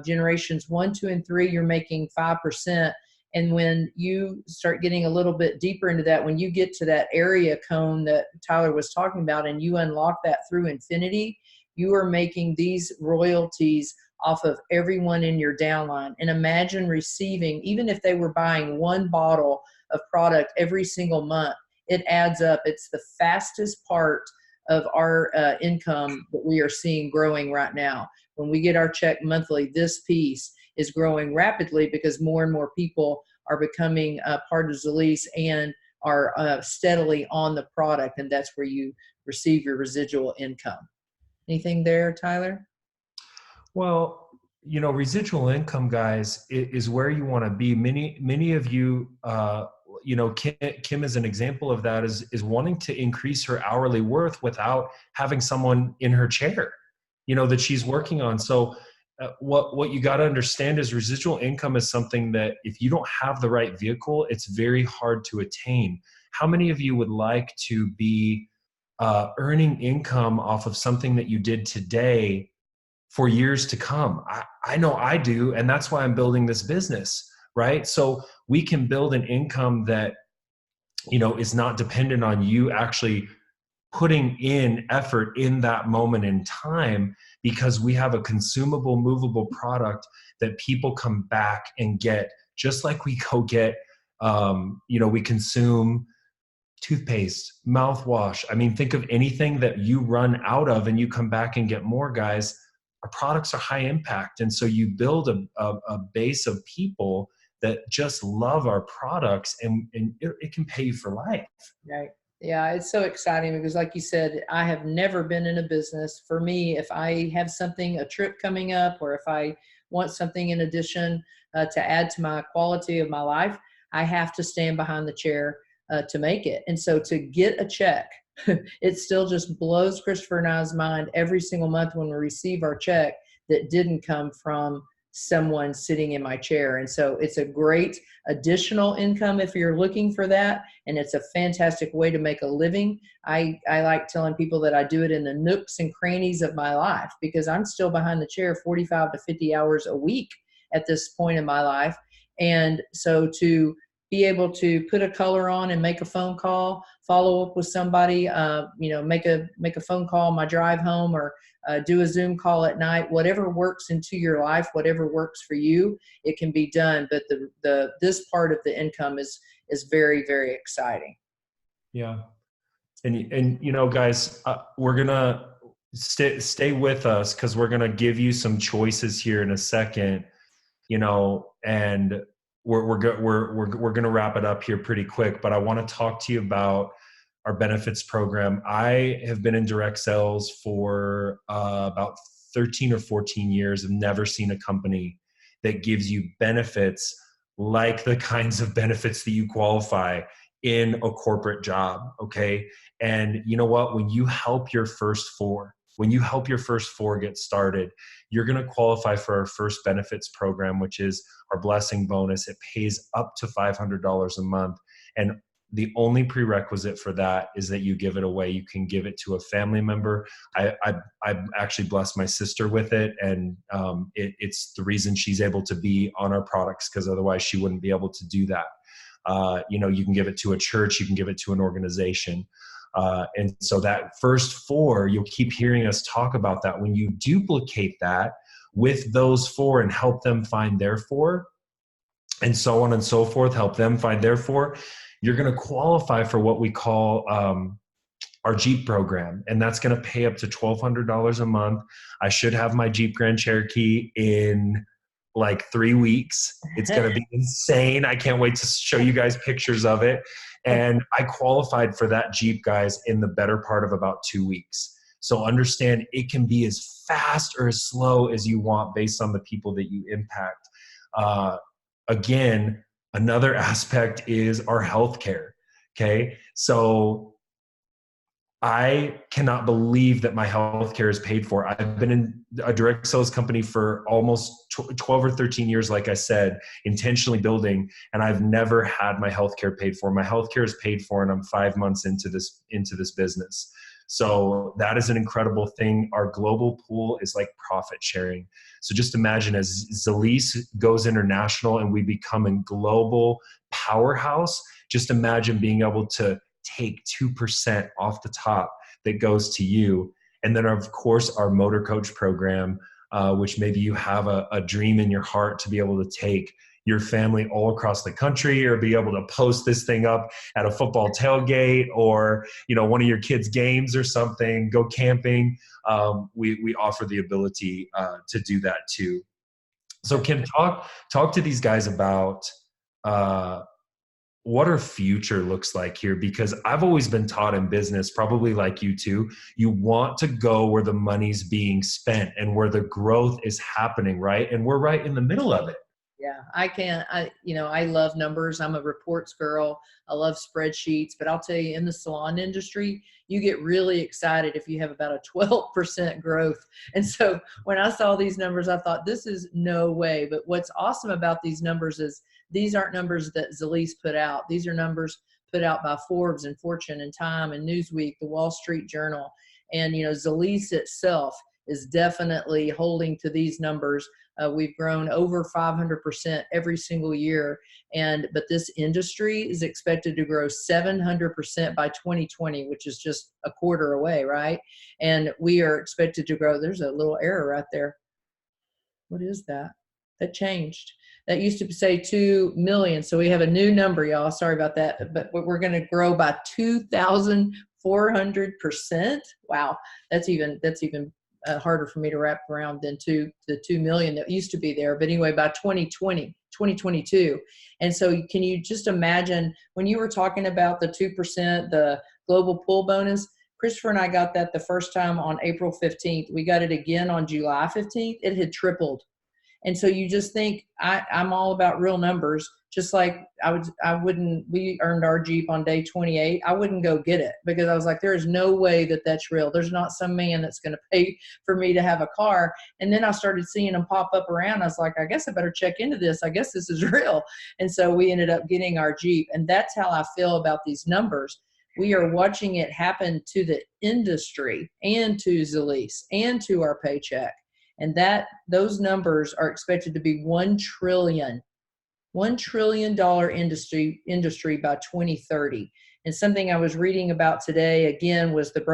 generations 1, 2, and 3, you're making 5%. And when you start getting a little bit deeper into that, when you get to that area cone that Tyler was talking about, and you unlock that through infinity, you are making these royalties off of everyone in your downline. And imagine receiving, even if they were buying 1 bottle of product every single month, it adds up. It's the fastest part of our income that we are seeing growing right now. When we get our check monthly, this piece is growing rapidly because more and more people are becoming part of Zilis and are steadily on the product, and that's where you receive your residual income. Anything there, Tyler? Well, you know, residual income, guys, is where you want to be. Many of you, you know, Kim is an example of that, is wanting to increase her hourly worth without having someone in her chair, you know, that she's working on. So what you got to understand is residual income is something that if you don't have the right vehicle, it's very hard to attain. How many of you would like to be earning income off of something that you did today for years to come? I know I do, and that's why I'm building this business, right? So we can build an income that, you know, is not dependent on you actually putting in effort in that moment in time, because we have a consumable, movable product that people come back and get, just like we go get, you know, we consume toothpaste, mouthwash. I mean, think of anything that you run out of and you come back and get more, guys. Our products are high impact. And so you build a base of people that just love our products, and it can pay you for life. Right. Yeah, it's so exciting because, like you said, I have never been in a business. For me, if I have something, a trip coming up, or if I want something in addition to add to my quality of my life, I have to stand behind the chair to make it. And so to get a check, it still just blows Christopher and I's mind every single month when we receive our check that didn't come from someone sitting in my chair. And so it's a great additional income if you're looking for that. And it's a fantastic way to make a living. I like telling people that I do it in the nooks and crannies of my life, because I'm still behind the chair 45 to 50 hours a week at this point in my life. And so to be able to put a color on and make a phone call, follow up with somebody, you know, make a phone call on my drive home, or do a Zoom call at night, whatever works into your life, whatever works for you, it can be done. But this part of the income is is very, very exciting. Yeah. And you know, guys, we're going to stay with us, because we're going to give you some choices here in a second, you know, and we're going to wrap it up here pretty quick, but I want to talk to you about our benefits program. I have been in direct sales for about 13 or 14 years. I've never seen a company that gives you benefits like the kinds of benefits that you qualify in a corporate job. Okay. And you know what, when you help your first four get started, you're going to qualify for our first benefits program, which is our blessing bonus. It pays up to $500 a month. And the only prerequisite for that is that you give it away. You can give it to a family member. I actually blessed my sister with it, and it's the reason she's able to be on our products, because otherwise she wouldn't be able to do that. You know, you can give it to a church, you can give it to an organization. And so that first four, you'll keep hearing us talk about that. When you duplicate that with those four and help them find their four, and so on and so forth, help them find their four, you're going to qualify for what we call our Jeep program. And that's going to pay up to $1,200 a month. I should have my Jeep Grand Cherokee in like 3 weeks. It's going to be insane. I can't wait to show you guys pictures of it. And I qualified for that Jeep, guys, in the better part of about 2 weeks. So understand, it can be as fast or as slow as you want based on the people that you impact. Again, another aspect is our healthcare. Okay. So I cannot believe that my healthcare is paid for. I've been in a direct sales company for almost 12 or 13 years, like I said, intentionally building, and I've never had my healthcare paid for. My healthcare is paid for, and I'm 5 months into this business. So that is an incredible thing. Our global pool is like profit sharing. So just imagine, as Zilis goes international and we become a global powerhouse, just imagine being able to take 2% off the top that goes to you. And then of course our motor coach program, which maybe you have a dream in your heart to be able to take your family all across the country, or be able to post this thing up at a football tailgate, or, you know, one of your kids' games or something, go camping. We offer the ability to do that too. So Kim, talk to these guys about what our future looks like here, because I've always been taught in business, probably like you too, you want to go where the money's being spent and where the growth is happening, right? And we're right in the middle of it. Yeah, I love numbers. I'm a reports girl. I love spreadsheets, but I'll tell you, in the salon industry, you get really excited if you have about a 12% growth. And so when I saw these numbers, I thought, this is no way. But what's awesome about these numbers is these aren't numbers that Zilis put out. These are numbers put out by Forbes and Fortune and Time and Newsweek, the Wall Street Journal. And, Zilis itself is definitely holding to these numbers. We've grown over 500% every single year. But this industry is expected to grow 700% by 2020, which is just a quarter away, right? And we are expected to grow. There's a little error right there. What is that? That changed. That used to say 2 million. So we have a new number, y'all. Sorry about that. But we're going to grow by 2,400%. Wow. That's even harder for me to wrap around than the 2 million that used to be there. But anyway, by 2022. And so can you just imagine, when you were talking about the 2%, the global pool bonus, Christopher and I got that the first time on April 15th. We got it again on July 15th. It had tripled. And so you just think, I'm all about real numbers. Just like we earned our Jeep on day 28. I wouldn't go get it, because I was like, there is no way that that's real. There's not some man that's going to pay for me to have a car. And then I started seeing them pop up around. I was like, I guess I better check into this. I guess this is real. And so we ended up getting our Jeep. And that's how I feel about these numbers. We are watching it happen to the industry and to Zilis and to our paycheck. And those numbers are expected to be $1 trillion industry by 2030. And something I was reading about today, again, was that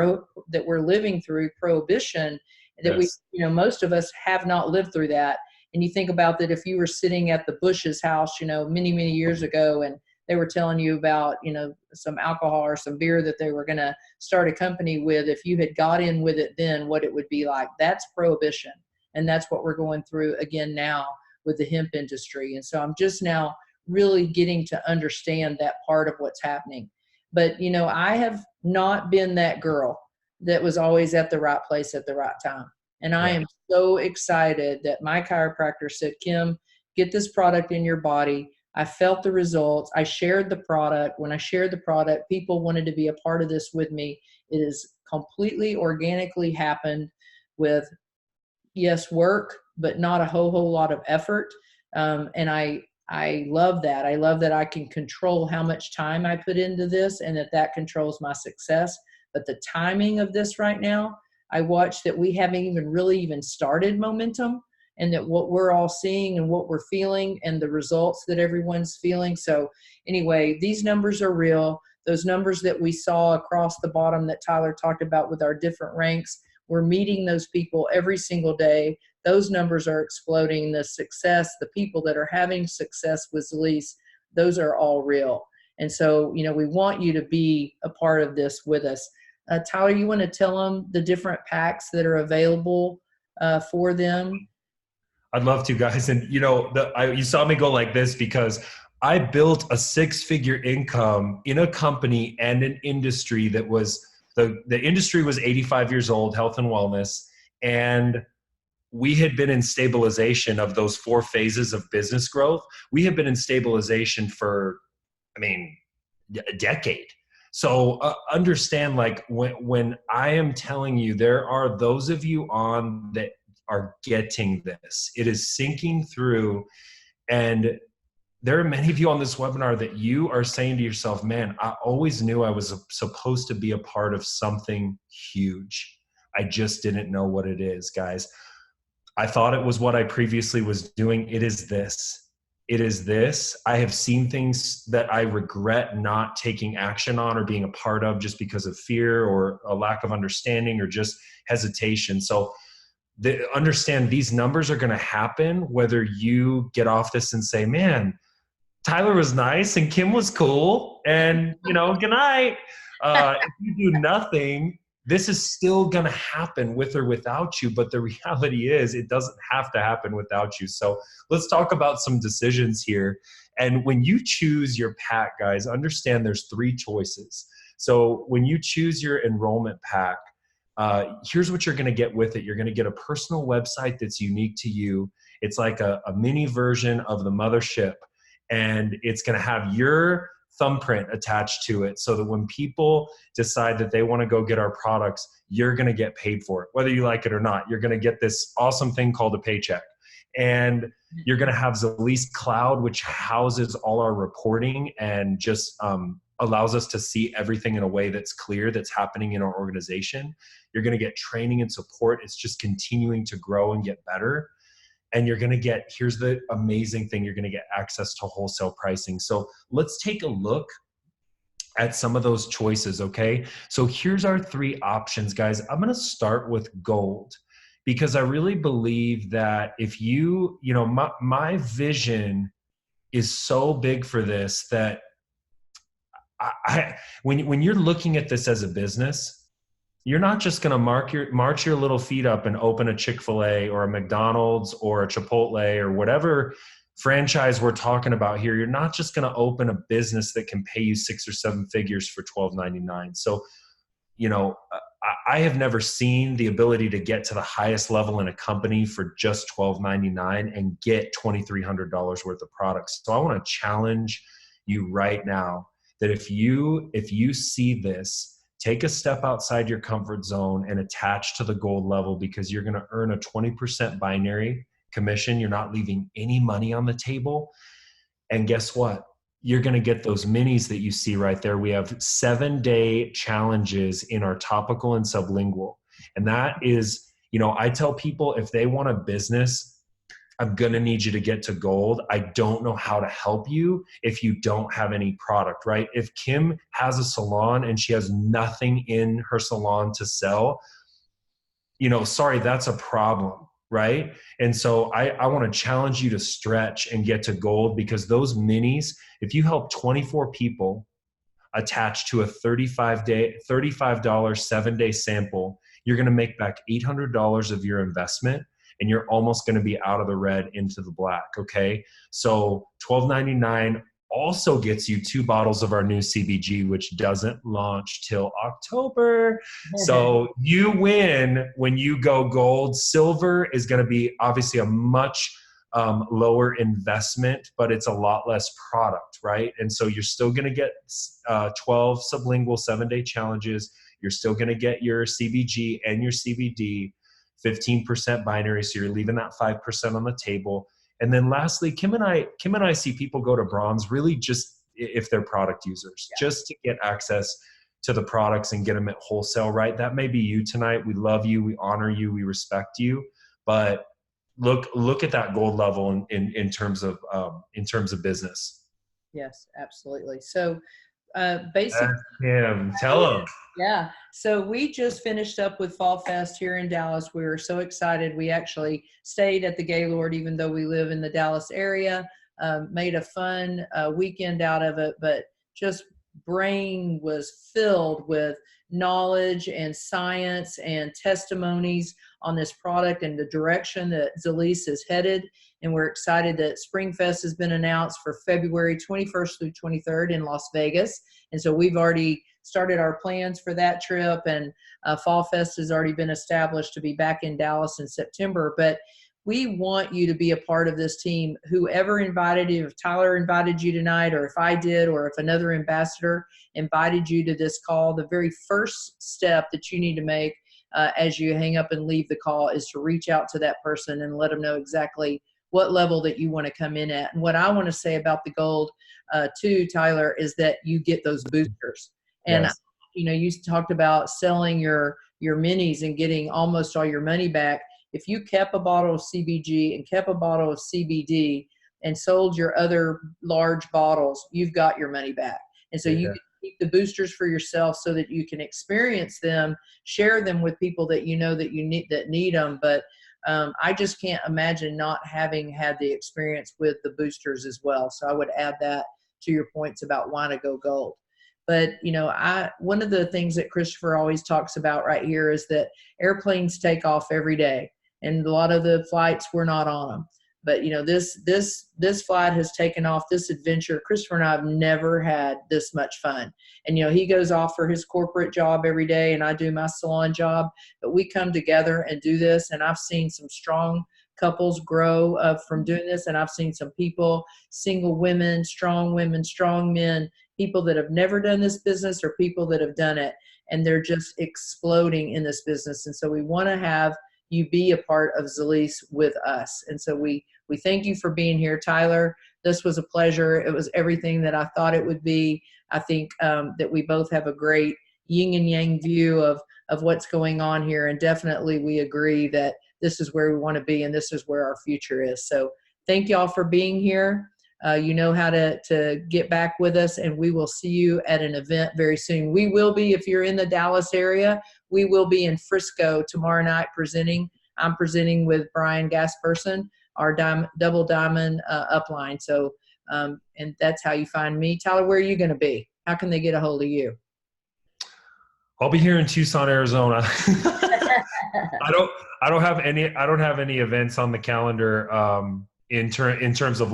we're living through prohibition, that Yes. most of us have not lived through that. And you think about that, if you were sitting at the Bush's house, many, many years ago, and they were telling you about, you know, some alcohol or some beer that they were going to start a company with. If you had got in with it then, what it would be like. That's prohibition. And that's what we're going through again now with the hemp industry. And so I'm just now really getting to understand that part of what's happening. But, you know, I have not been that girl that was always at the right place at the right time. And I am so excited that my chiropractor said, Kim, get this product in your body. I felt the results. I shared the product. When I shared the product, people wanted to be a part of this with me. It is completely organically happened with, yes, work, but not a whole lot of effort. And I love that. I love that I can control how much time I put into this and that controls my success. But the timing of this right now, I watch that we haven't even really started momentum, and that what we're all seeing and what we're feeling and the results that everyone's feeling. So anyway, these numbers are real. Those numbers that we saw across the bottom that Tyler talked about with our different ranks, we're meeting those people every single day. Those numbers are exploding. The success, the people that are having success with Zilis, those are all real. And so, you know, we want you to be a part of this with us. Tyler, you want to tell them the different packs that are available for them? I'd love to, guys. And, you know, you saw me go like this because I built a 6-figure income in a company and an industry that was, the industry was 85 years old, health and wellness. And we had been in stabilization of those 4 phases of business growth. We have been in stabilization for, I mean, a decade. So understand, like, when I am telling you, there are those of you on that are getting this. It is sinking through. And there are many of you on this webinar that you are saying to yourself, man, I always knew I was supposed to be a part of something huge. I just didn't know what it is, guys. I thought it was what I previously was doing. It is this. It is this. I have seen things that I regret not taking action on or being a part of just because of fear or a lack of understanding or just hesitation. So understand these numbers are going to happen whether you get off this and say, man, Tyler was nice and Kim was cool and, you know, good night. If you do nothing, this is still going to happen with or without you. But the reality is it doesn't have to happen without you. So let's talk about some decisions here. And when you choose your pack, guys, understand there's 3 choices. So when you choose your enrollment pack, here's what you're going to get with it. You're going to get a personal website that's unique to you. It's like a mini version of the mothership, and it's going to have your thumbprint attached to it so that when people decide that they want to go get our products, you're going to get paid for it, whether you like it or not. You're going to get this awesome thing called a paycheck. And you're going to have Zilis Cloud, which houses all our reporting and just allows us to see everything in a way that's clear that's happening in our organization. You're going to get training and support. It's just continuing to grow and get better. And you're going to get, here's the amazing thing, you're going to get access to wholesale pricing. So let's take a look at some of those choices, okay? So here's our 3 options, guys. I'm going to start with gold because I really believe that if you know, my vision is so big for this that when you're looking at this as a business, you're not just going to march your little feet up and open a Chick-fil-A or a McDonald's or a Chipotle or whatever franchise we're talking about here. You're not just going to open a business that can pay you 6 or 7 figures for $12.99. So, you know, I have never seen the ability to get to the highest level in a company for just $12.99 and get $2,300 worth of products. So I want to challenge you right now that if you see this, take a step outside your comfort zone and attach to the gold level, because you're going to earn a 20% binary commission. You're not leaving any money on the table. And guess what? You're going to get those minis that you see right there. We have 7-day challenges in our topical and sublingual. And that is, you know, I tell people if they want a business, I'm going to need you to get to gold. I don't know how to help you if you don't have any product, right? If Kim has a salon and she has nothing in her salon to sell, you know, sorry, that's a problem, right? And so I want to challenge you to stretch and get to gold, because those minis, if you help 24 people attached to a $35 7-day sample, you're going to make back $800 of your investment, and you're almost going to be out of the red into the black. Okay. So $12.99 also gets you 2 bottles of our new CBG, which doesn't launch till October. So you win when you go gold. Silver is going to be obviously a much lower investment, but it's a lot less product, right? And so you're still going to get 12 sublingual 7-day challenges. You're still going to get your CBG and your CBD, 15% binary. So you're leaving that 5% on the table. And then lastly, Kim and I see people go to bronze really just if they're product users, just to get access to the products and get them at wholesale, right? That may be you tonight. We love you. We honor you. We respect you. But look at that gold level in terms of business. Yes, absolutely. So basically, tell him. Yeah. So we just finished up with Fall Fest here in Dallas. We were so excited. We actually stayed at the Gaylord, even though we live in the Dallas area, made a fun weekend out of it, but just brain was filled with knowledge and science and testimonies on this product and the direction that Zilis is headed. And we're excited that Spring Fest has been announced for February 21st through 23rd in Las Vegas. And so we've already started our plans for that trip, and Fall Fest has already been established to be back in Dallas in September. But we want you to be a part of this team. Whoever invited you, if Tyler invited you tonight, or if I did, or if another ambassador invited you to this call, the very first step that you need to make as you hang up and leave the call is to reach out to that person and let them know exactly what level that you want to come in at. And what I want to say about the gold too, Tyler, is that you get those boosters. And yes. You talked about selling your minis and getting almost all your money back. If you kept a bottle of CBG and kept a bottle of CBD and sold your other large bottles, you've got your money back. And so you can keep the boosters for yourself so that you can experience them, share them with people that you know that need them. But I just can't imagine not having had the experience with the boosters as well. So I would add that to your points about why to go gold. But, one of the things that Christopher always talks about right here is that airplanes take off every day, and a lot of the flights we're not on them. But, this flight has taken off, this adventure. Christopher and I have never had this much fun. And, he goes off for his corporate job every day, and I do my salon job. But we come together and do this, and I've seen some strong couples grow from doing this, and I've seen some people, single women, strong men, people that have never done this business or people that have done it, and they're just exploding in this business. And so we want to have you be a part of Zilis with us. And so we thank you for being here, Tyler. This was a pleasure. It was everything that I thought it would be. I think that we both have a great yin and yang view of what's going on here. And definitely we agree that this is where we want to be and this is where our future is. So thank y'all for being here. You know how to get back with us, and we will see you at an event very soon. We will be, if you're in the Dallas area, we will be in Frisco tomorrow night presenting. I'm presenting with Brian Gasperson, our double diamond upline. So, and that's how you find me. Tyler, where are you going to be? How can they get a hold of you? I'll be here in Tucson, Arizona. I don't have any events on the calendar in terms of